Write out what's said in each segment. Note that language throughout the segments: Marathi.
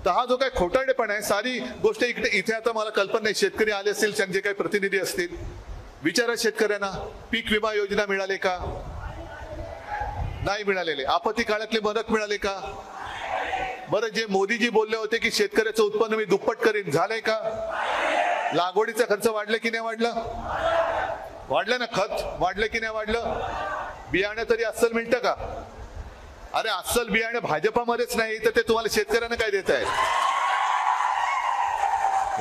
तर हा जो काही खोटारडेपणा आहे, सारी गोष्ट इथे आता मला कल्पना नाही, शेतकरी आले असतील, त्यांचे काही प्रतिनिधी असतील, विचारा शेतकऱ्यांना पीक विमा योजना मिळाली का, नाही मिळालेले. आपत्ती काळातली मदत मिळाली का? बरं, जे मोदीजी बोलले होते की शेतकऱ्याचं उत्पन्न मी दुप्पट करीन, झालंय का? लागवडीचा खर्च वाढला की नाही वाढला? वाढलं ना. खत वाढलं की नाही वाढलं? बियाणं तरी अस्सल मिळतं का? अरे अस्सल बियाणं भाजपामध्येच नाही तर ते तुम्हाला शेतकऱ्यांना काय देत आहे?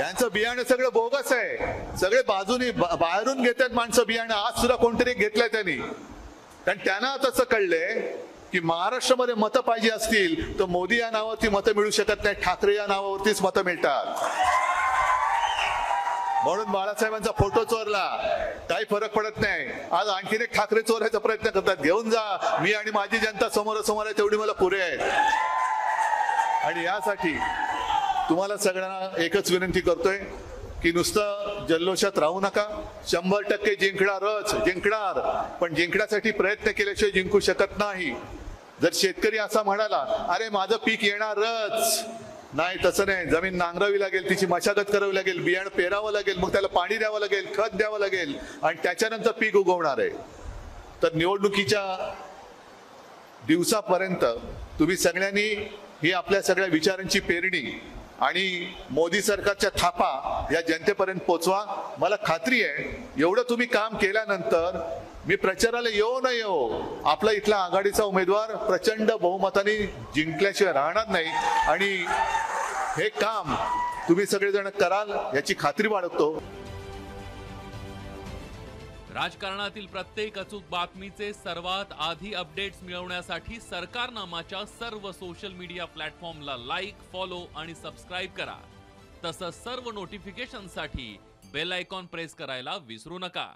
यांचं बियाणं सगळं बोगस आहे, सगळे बाजूनी बाहेरून घेतात माणसं बियाणं. आज सुद्धा कोणतरी घेतलंय त्यांनी, कारण त्यांना तसं कळलंय की महाराष्ट्रामध्ये मतं पाहिजे असतील तर मोदी या नावावरती मतं मिळू शकत नाही, ठाकरे या नावावरतीच मतं मिळतात. म्हणून बाळासाहेबांचा फोटो चोरला, काही फरक पडत नाही. आज आणखीन एक ठाकरे चोरायचा प्रयत्न करतात. घेऊन जा, मी आणि माझी जनता समोरासमोर आहे, तेवढी मला पुरे आहे. आणि यासाठी तुम्हाला सगळ्यांना एकच विनंती करतोय की नुसतं जल्लोषात राहू नका. 100% जिंकणारच, जिंकणार, पण जिंकण्यासाठी प्रयत्न केल्याशिवाय जिंकू शकत नाही. जर शेतकरी असा म्हणाला अरे माझं पीक येणारच, नाही, तसं नाही. जमीन नांगरावी लागेल, तिची मशागत करावी लागेल, बियाणं पेरावं लागेल, मग त्याला पाणी द्यावं लागेल, खत द्यावं लागेल, आणि त्याच्यानंतर पीक उगवणार आहे. तर निवडणुकीच्या दिवसापर्यंत तुम्ही सगळ्यांनी ही आपल्या सगळ्या विचारांची पेरणी आणि मोदी सरकारच्या थापा या जनतेपर्यंत पोचवा. मला खात्री आहे एवढं तुम्ही काम केल्यानंतर मी प्रचाराला येऊ न येऊ, आपला इथला आघाडीचा उमेदवार प्रचंड बहुमताने जिंकल्याशिवाय राहणार नाही. आणि हे काम तुम्ही सगळेजण कराल याची खात्री बाळगतो. राजकारणातील प्रत्येक अचूक बातमीचे सर्वात आधी अपडेट्स मिळवण्यासाठी सरकारनामाच्या सर्व सोशल मीडिया प्लॅटफॉर्मला लाईक, फॉलो आणि सबस्क्राईब करा. तसंच सर्व नोटिफिकेशनसाठी बेल आयकॉन प्रेस करायला विसरू नका.